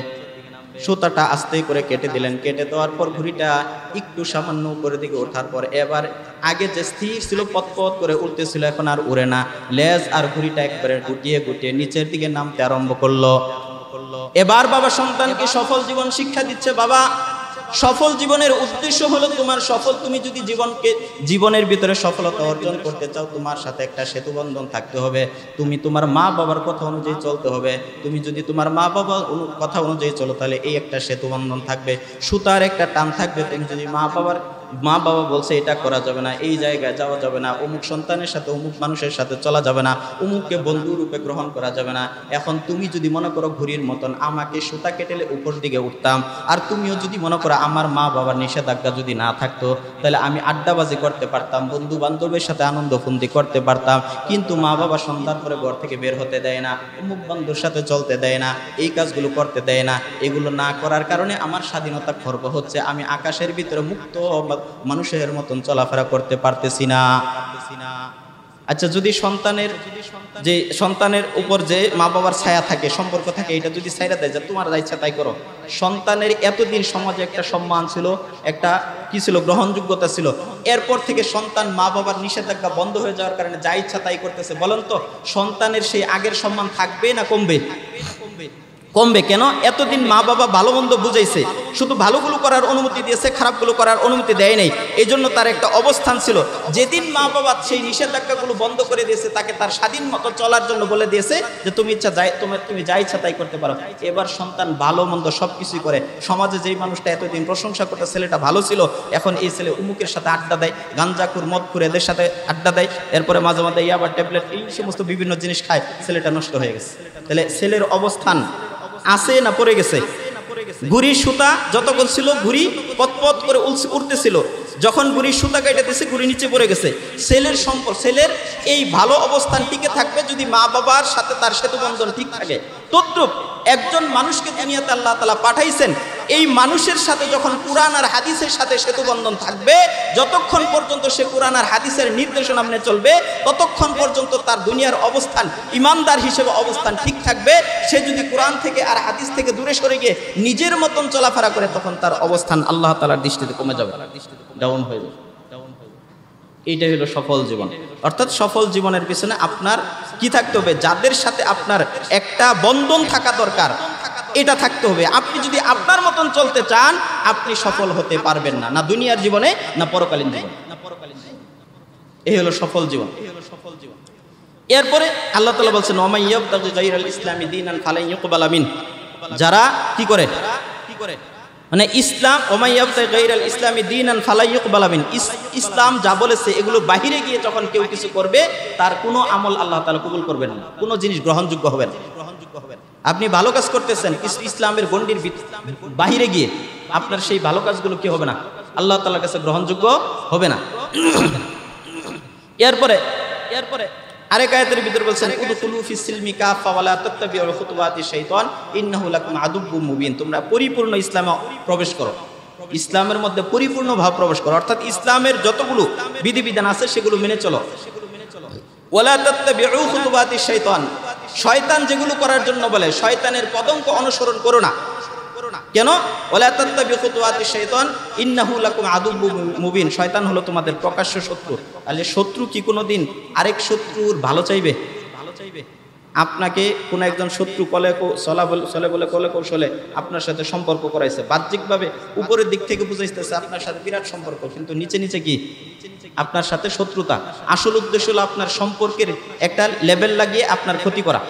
সুতাটা আস্তে করে কেটে দিলেন। কেটে দেওয়ার পর ঘুড়িটা একটু সামান্য উপরের দিকে ওঠার পর এবার আগে যে স্থির ছিল পথ করে উঠতেছিল, এখন আর উড়ে না। লেজ আর ঘুড়িটা একবারে গুটিয়ে নিচের দিকে নামতে আরম্ভ করলো। এবার বাবা সন্তানকে সফল জীবন শিক্ষা দিচ্ছে। বাবা সফল জীবনের উদ্দেশ্য হলো তোমার তুমি যদি জীবনের ভিতরে সফলতা অর্জন করতে চাও, তোমার সাথে একটা সেতু বন্ধন থাকতে হবে। তুমি তোমার মা বাবার কথা অনুযায়ী চলতে হবে। তুমি যদি তোমার মা বাবার কথা অনুযায়ী চলো তাহলে এই একটা সেতু বন্ধন থাকবে, সুতার একটা টান থাকবে। তুমি যদি মা বাবা বলছে এটা করা যাবে না, এই জায়গায় যাওয়া যাবে না, অমুক সন্তানের সাথে অমুক মানুষের সাথে চলা যাবে না, অমুককে বন্ধু রূপে গ্রহণ করা যাবে না। এখন তুমি যদি মনে করো ঘুড়ির মতন আমাকে সুতা কেটেলে উপর দিকে উঠতাম, আর তুমিও যদি মনে করো আমার মা বাবার নিষেধাজ্ঞা যদি না থাকতো তাহলে আমি আড্ডাবাজি করতে পারতাম, বন্ধু বান্ধবের সাথে আনন্দ ফুন্দি করতে পারতাম, কিন্তু মা বাবা সন্ধ্যার পরে ঘর থেকে বের হতে দেয় না, অমুক বন্ধুর সাথে চলতে দেয় না, এই কাজগুলো করতে দেয় না। এগুলো না করার কারণে আমার স্বাধীনতা খর্ব হচ্ছে, আমি আকাশের ভিতরে মুক্ত মানুষের মতন চলাফেরা করতে পারতেছি না। আচ্ছা, যদি সন্তানের উপর যে মা বাবার ছায়া থাকে, সম্পর্ক থাকে, এটা যদি ছাইরা দেয় যে তোমার যা ইচ্ছা তাই করো। সন্তানের এতদিন সমাজে একটা সম্মান ছিল, একটা কি ছিল, গ্রহণযোগ্যতা ছিল। এরপর থেকে সন্তান মা বাবার নিষেধাজ্ঞা বন্ধ হয়ে যাওয়ার কারণে যা ইচ্ছা তাই করতেছে। বলেন তো সন্তানের সেই আগের সম্মান থাকবে না কমবে? কমবে। কেন? এতদিন মা বাবা ভালো মন্দ বুঝাইছে, শুধু ভালোগুলো করার অনুমতি দিয়েছে, খারাপগুলো করার অনুমতি দেয় নাই। এই জন্য তার একটা অবস্থান ছিল। যেদিন মা বাবা সেই নিষেধাজ্ঞাগুলো বন্ধ করে দিয়েছে, তাকে তার স্বাধীন মতো চলার জন্য বলে দিয়েছে যে তুমি যা ইচ্ছা তাই করতে পারো। এবার সন্তান ভালো মন্দ সব কিছুই করে। সমাজে যেই মানুষটা এতদিন প্রশংসা করতে ছেলেটা ভালো ছিল, এখন এই ছেলে উমুকের সাথে আড্ডা দেয়, গাঞ্জাকুর মদকুর এদের সাথে আড্ডা দেয়, এরপরে মাঝে মাঝে ইয়াবা ট্যাবলেট এই সমস্ত বিভিন্ন জিনিস খায়, ছেলেটা নষ্ট হয়ে গেছে। তাহলে ছেলের অবস্থান আছে না পড়ে গেছে? ঘুড়ির সুতা যতক্ষণ ছিল ঘুড়ি পথ করে উঠতেছিল, যখন বুড়ি সুতা কাটাতেছে বুড়ি নিচে পড়ে গেছে। ছেলের এই ভালো অবস্থান টিকে থাকবে যদি মা বাবার সাথে তার সেতুবন্ধন ঠিক থাকে। তদ্রূপ একজন মানুষকে দুনিয়াতে আল্লাহ তাআলা পাঠাইছেন, এই মানুষের সাথে যখন কুরআন আর হাদিসের সাথে সেতুবন্ধন থাকবে, যতক্ষণ পর্যন্ত সে কুরআন আর হাদিসের নির্দেশনা মেনে চলবে, ততক্ষণ পর্যন্ত তার দুনিয়ার অবস্থান ইমানদার হিসেবে অবস্থান ঠিক থাকবে। সে যদি কুরআন থেকে আর হাদিস থেকে দূরে সরে গিয়ে নিজের মতন চলাফেরা করে, তখন তার অবস্থান আল্লাহ তাআলার দৃষ্টিতে কমে যাবে, ডাউন হয়ে যাবে। এইটাই হলো সফল জীবন। অর্থাৎ সফল জীবনের পিছনে আপনার কি থাকতে হবে? যাদের সাথে আপনার একটা বন্ধন থাকা দরকার, এটা থাকতে হবে। আপনি যদি আপনার মতন চলতে চান, আপনি সফল হতে পারবেন না, না দুনিয়ার জীবনে না পরকালীন জীবনে। এই হলো সফল জীবন। এরপরে আল্লাহ তাআলা বলছেন, ওয়া ইয়াবতাগি গায়রাল ইসলামি দীনান ফালান ইউকবালা মিন। যারা কি করে মানে ইসলাম, ওয়া ইয়াবতাগি গায়রাল ইসলামি দীনান ফালান ইউকবালা মিন, ইসলাম যা বলেছে এগুলো বাহিরে গিয়ে যখন কেউ কিছু করবে, তার কোনো আমল আল্লাহ তাআলা কবুল করবেন না, কোনো জিনিস গ্রহণযোগ্য হবে না। আপনি ভালো কাজ করতেছেন, ইসলামের গণ্ডির বাহিরে গিয়ে আপনার সেই ভালো কাজগুলো কি হবে না, আল্লাহ তাআলার কাছে গ্রহণযোগ্য হবে না। এরপরে আরেক আয়াতের ভিতর বলছেন, উদখুলু ফিস সিলমি কাফা ওয়া লা তাত্তাবিউ খুতুওয়াতিশ শাইতান ইন্নাহু লাকুম আদুব্বুম মুবিন। তোমরা পরিপূর্ণ ইসলামে প্রবেশ করো, ইসলামের মধ্যে পরিপূর্ণ ভাব প্রবেশ করো, অর্থাৎ ইসলামের যতগুলো বিধিবিধান আছে সেগুলো মেনে চলো। ওয়া লা তাত্তাবিউ খুতুওয়াতিশ শাইতান, শয়তান যেগুলো করার জন্য বলে, শয়তানের পদঙ্ক অনুসরণ করো না। কেন? ওয়ালা তাত্তাবিউ খুতুওয়াতিশ শাইতান ইন্নাহু লাকুম আদুব্বুম মুবিন, শয়তান হলো তোমাদের প্রকাশ্য শত্রু। তাহলে শত্রু কি কোনোদিন আরেক শত্রুর ভালো চাইবে? আপনাকে কোন একজন শত্রু চলে বলে কলে কৌশলে আপনার সাথে সম্পর্ক করাইছে, বাহ্যিকভাবে উপরের দিক থেকে বুঝাইতেছে আপনার সাথে বিরাট সম্পর্ক, কিন্তু নিচে নিচে কি আপনার সাথে শত্রুতা। আসল উদ্দেশ্য হলো আপনার সম্পর্কের একটা লেভেল লাগিয়ে আপনার ক্ষতি করা।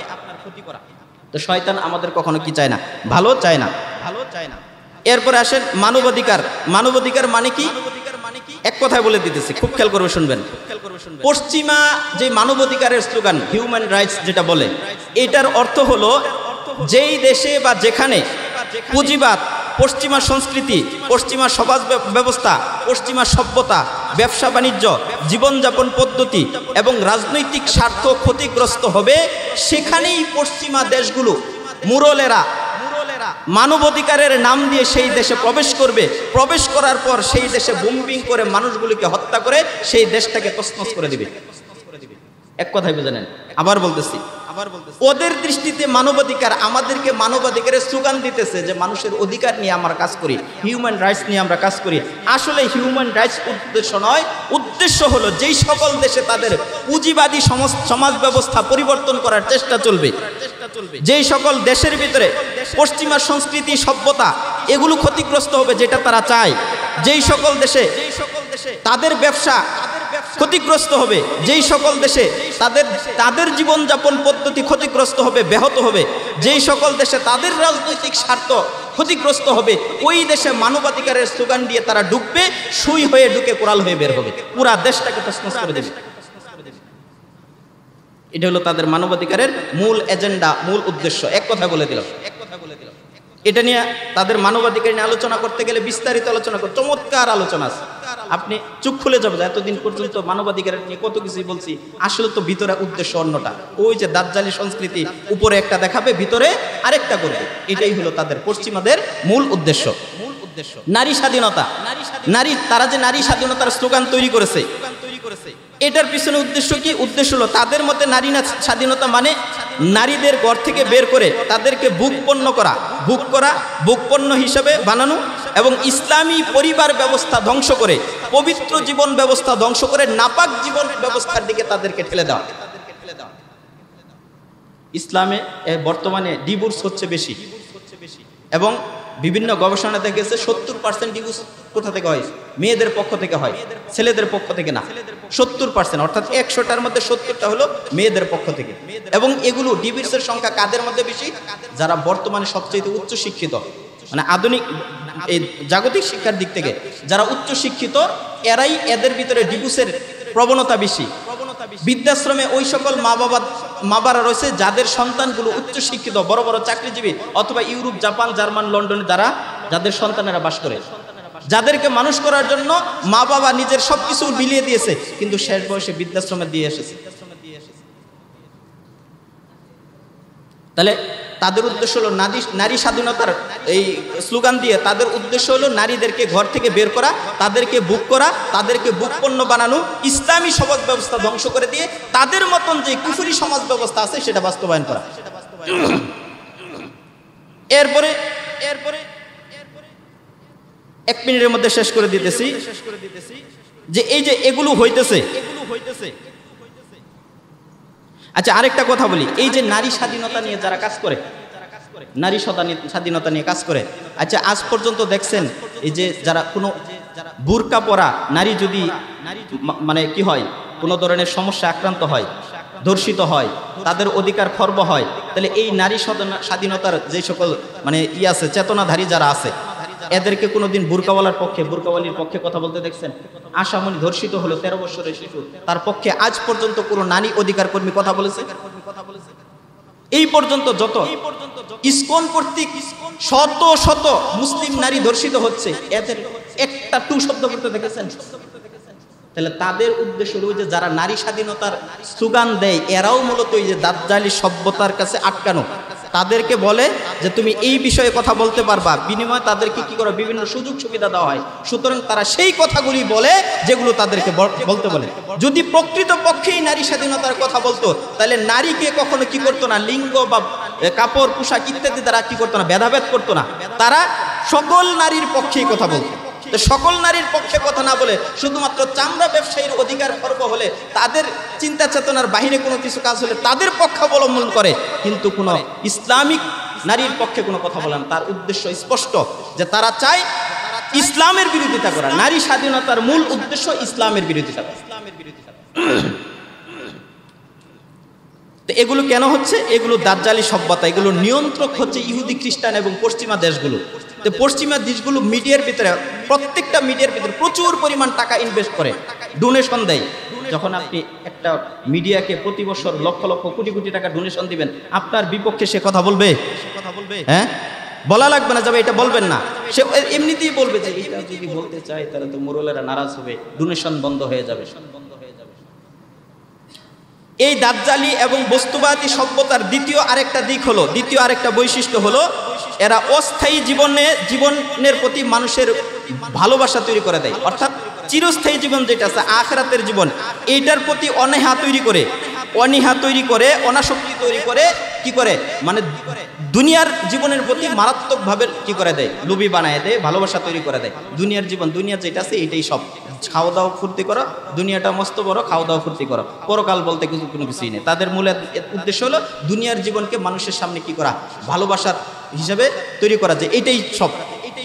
তো শয়তান আমাদের কখনো কি চায় না, ভালো চায় না। এরপরে আসেন মানবাধিকার। মানবাধিকার মানে কি? এক কথায় বলে দিতেছি, খুব খেয়াল করবে শুনবেন। পশ্চিমা যে মানবাধিকারের স্লোগান হিউম্যান রাইটস যেটা বলে, এটার অর্থ হলো যেই দেশে বা যেখানে পুঁজিবাদ, পশ্চিমা সংস্কৃতি, পশ্চিমা সমাজ ব্যবস্থা, পশ্চিমা সভ্যতা, ব্যবসা বাণিজ্য, জীবনযাপন পদ্ধতি এবং রাজনৈতিক স্বার্থ ক্ষতিগ্রস্ত হবে, সেখানেই পশ্চিমা দেশগুলো মুরলেরা মানবাধিকারের নাম দিয়ে সেই দেশে প্রবেশ করবে। প্রবেশ করার পর সেই দেশে বোম্বিং করে মানুষগুলিকে হত্যা করে সেই দেশটাকে তছনছ করে দিবে। এক কথায় বুঝে নেন। আবার বলতেছি, ওদের দৃষ্টিতে মানবাধিকার আমাদেরকে মানবাধিকারের স্লোগান দিতেছে যে মানুষের অধিকার নিয়ে আমরা কাজ করি, হিউম্যান রাইটস নিয়ে আমরা কাজ করি। আসলে হিউম্যান রাইটস উদ্দেশ্য নয়, উদ্দেশ্য হলো যেই সকল দেশে তাদের পুঁজিবাদী সমাজ ব্যবস্থা পরিবর্তন করার চেষ্টা চলবে, যেই সকল দেশের ভিতরে পশ্চিমা সংস্কৃতি সভ্যতা এগুলো ক্ষতিগ্রস্ত হবে যেটা তারা চায়, যেই সকল দেশে তাদের ব্যবসা ক্ষতিগ্রস্ত হবে, যেই সকল দেশে তাদের জীবনযাপন পদ্ধতি ক্ষতিগ্রস্ত হবে, ব্যাহত হবে, যেই সকল দেশে তাদের রাজনৈতিক স্বার্থ ক্ষতিগ্রস্ত হবে, ওই দেশে মানবাধিকারের স্লোগান দিয়ে তারা ঢুকবে, সুই হয়ে ঢুকে কোরাল হয়ে বের হবে, পুরা দেশটাকে তছনছ করে দেবে। এটা হলো তাদের মানবাধিকারের মূল এজেন্ডা, মূল উদ্দেশ্য। এক কথা বলে দিলাম। এটা নিয়ে তাদের মানবাধিকার নিয়ে আলোচনা করতে গেলে বিস্তারিত আলোচনা চমৎকার আলোচনা আছে, আপনি চোখ খুলে যাবে। এতদিন পর্যন্ত মানবাধিকারের নিয়ে কত কিছুই বলছি, আসলে তো ভিতরে উদ্দেশ্য অন্যটা। ওই যে দাজ্জালি সংস্কৃতি, উপরে একটা দেখাবে, ভিতরে আরেকটা করবে। এটাই হলো তাদের পশ্চিমাদের মূল উদ্দেশ্য। নারী স্বাধীনতা, তারা যে নারী স্বাধীনতার স্লোগান তৈরি করেছে, এটার পিছনে উদ্দেশ্য কি? উদ্দেশ্য হলো তাদের মতে নারী স্বাধীনতা মানে নারীদের ঘর থেকে বের করে তাদেরকে ভোগপণ্য হিসেবে বানানো এবং ইসলামী পরিবার ব্যবস্থা ধ্বংস করে, পবিত্র জীবন ব্যবস্থা ধ্বংস করে নাপাক জীবন ব্যবস্থার দিকে তাদেরকে ঠেলে দেওয়া। ইসলামে বর্তমানে ডিভোর্স হচ্ছে বেশি, এবং বিভিন্ন গবেষণা দেখেছে 70% ডিভোর্স কোথা থেকে হয়? মেয়েদের পক্ষ থেকে হয়, ছেলেদের পক্ষ থেকে না। 70%, অর্থাৎ 100টার মধ্যে 70টা হলো মেয়েদের পক্ষ থেকে। এবং এগুলো ডিভোর্সের সংখ্যা কাদের মধ্যে বেশি? যারা বর্তমানে সবচেয়ে উচ্চ শিক্ষিত, মানে আধুনিক এই জাগতিক শিক্ষার দিক থেকে যারা উচ্চ শিক্ষিত, এরাই এদের ভিতরে ডিভোর্সের প্রবণতা বেশি। বৃদ্ধাশ্রমে ওই সকল মা বাবা রয়েছে যাদের সন্তানগুলো উচ্চ শিক্ষিত, বড় বড় চাকরিজীবী, অথবা ইউরোপ, জাপান, জার্মান, লন্ডনে যাদের সন্তানেরা বাস করে। যাদেরকে মানুষ করার জন্য মা বাবা নিজের সবকিছু বিলিয়ে দিয়েছে, কিন্তু শেষ বয়সে বৃদ্ধাশ্রমে দিয়ে এসেছে। তাহলে তাদের উদ্দেশ্য হলো নারী স্বাধীনতার এই স্লোগান দিয়ে তাদের উদ্দেশ্য হলো নারীদেরকে ঘর থেকে বের করা, তাদেরকে বুক করা, তাদেরকে বুকপণ্য বানানো, ইসলামী সমাজ ব্যবস্থা ধ্বংস করে দিয়ে তাদের মতন যে কুফরি সমাজ ব্যবস্থা আছে সেটা বাস্তবায়ন করা। এরপরে 1 মিনিটের মধ্যে শেষ করে দিতেছি যে এই যে এগুলো হইতেছে। আচ্ছা, আরেকটা কথা বলি, এই যে নারী স্বাধীনতা নিয়ে যারা কাজ করে, নারী স্বাধীনতা নিয়ে কাজ করে, আচ্ছা আজ পর্যন্ত দেখছেন এই যে যারা কোনো বুরকা পরা নারী যদি মানে কি হয়, কোনো ধরনের সমস্যা আক্রান্ত হয়, ধর্ষিত হয়, তাদের অধিকার খর্ব হয়, তাহলে এই নারী স্বাধীনতার যে সকল মানে আছে চেতনাধারী যারা আছে, এদেরকে কোনোদিন বুরকাওয়ালির পক্ষে কথা বলতে দেখছেন? আশামণি ধর্ষিত হলো 13 বছরের শিশু, তার পক্ষে আজ পর্যন্ত কোনো নারী অধিকার কর্মী কথা বলেছে? এই পর্যন্ত যত ইসকন কর্তৃক শত শত মুসলিম নারী ধর্ষিত হচ্ছে, এদের একটা টু শব্দ করতে দেখেছেন? তাহলে তাদের উদ্দেশ্য হলো যে যারা নারী স্বাধীনতার স্লোগান দেয়, এরাও মূলত এই যে দাজ্জালি সভ্যতার কাছে আটকানো। তাদেরকে বলে যে তুমি এই বিষয়ে কথা বলতে পারবা, বিনিময়ে তাদেরকে কি করে বিভিন্ন সুযোগ সুবিধা দেওয়া হয়। সুতরাং তারা সেই কথাগুলি বলে যেগুলো তাদেরকে বলতে বলে। যদি প্রকৃত পক্ষেই নারী স্বাধীনতার কথা বলতো, তাহলে নারীকে কখনো কি করতো না, লিঙ্গ বা কাপড় পোশাক ইত্যাদি তারা কি করতো না, ভেদাভেদ করতো না। তারা সকল নারীর পক্ষেই কথা বলতো। সকল নারীর পক্ষে কথা না বলে শুধুমাত্র চামড়া ব্যবসায়ীর অধিকার খর্ব হলে, তাদের চিন্তা চেতনার বাহিরে কোনো কিছু কাজ হলে তাদের পক্ষ অবলম্বন করে, কিন্তু কোনো ইসলামিক নারীর পক্ষে কোনো কথা বলেন। তার উদ্দেশ্য স্পষ্ট যে তারা চায় ইসলামের বিরোধিতা করা। নারী স্বাধীনতার মূল উদ্দেশ্য ইসলামের বিরোধিতা করা। তো এগুলো কেন হচ্ছে? এগুলো দাজ্জালি সভ্যতা, এগুলো নিয়ন্ত্রক হচ্ছে ইহুদি, খ্রিস্টান এবং পশ্চিমা দেশগুলো। তো পশ্চিমা দেশগুলো মিডিয়ার ভিতরে, প্রত্যেকটা মিডিয়ার ভিতরে প্রচুর পরিমাণ টাকা ইনভেস্ট করে, ডোনেশন দেয়। যখন আপনি একটা মিডিয়াকে প্রতি বছর লক্ষ লক্ষ কোটি কোটি টাকা ডোনেশন দিবেন, আপনার বিপক্ষে সে কথা বলবে? হ্যাঁ, বলা লাগবে না, যাবে এটা বলবেন না, সে এমনিতেই বলবে যে এটা যদি বলতে চায় তাহলে তো মোরলেরা নারাজ হবে, ডোনেশন বন্ধ হয়ে যাবে। এই দাজ্জালি এবং বস্তুবাদী সভ্যতার দ্বিতীয় আরেকটা বৈশিষ্ট্য হলো, এরা অস্থায়ী জীবনের প্রতি মানুষের ভালোবাসা তৈরি করে দেয়। অর্থাৎ চিরস্থায়ী জীবন যেটা আছে, আখিরাতের জীবন, এইটার প্রতি অনীহা তৈরি করে, অনাসক্তি তৈরি করে, কি করে মানে দুনিয়ার জীবনের প্রতি মারাত্মকভাবে কি করে দেয়, লোভী বানায় দেয়, ভালোবাসা তৈরি করে দেয়। দুনিয়ার জীবন, দুনিয়া যেটা আছে এটাই সব, খাওয়া দাওয়া ফুর্তি করো, দুনিয়াটা মস্ত বড়, খাওয়া দাওয়া ফুর্তি করো, পরকাল বলতে কোনো কিছুই নেই। তাদের মূল উদ্দেশ্য হলো দুনিয়ার জীবনকে মানুষের সামনে কি করা, ভালোবাসার হিসাবে তৈরি করা, যে এটাই সব,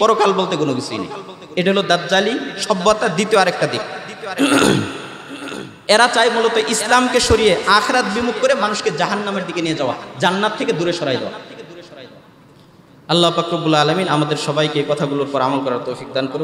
পরকাল বলতে কোনো কিছুই নেই। এটা হলো দাজ্জালি সভ্যতার দ্বিতীয় আরেকটা দিক। এরা চায় মূলত ইসলামকে সরিয়ে আখিরাত বিমুখ করে মানুষকে জাহান্নামের দিকে নিয়ে যাওয়া, জান্নাত থেকে দূরে সরাই দেওয়া। আল্লাহ পাক রব্বুল আলামিন আমাদের সবাইকে এই কথাগুলোর উপর আমল করার তৌফিক দান করুন।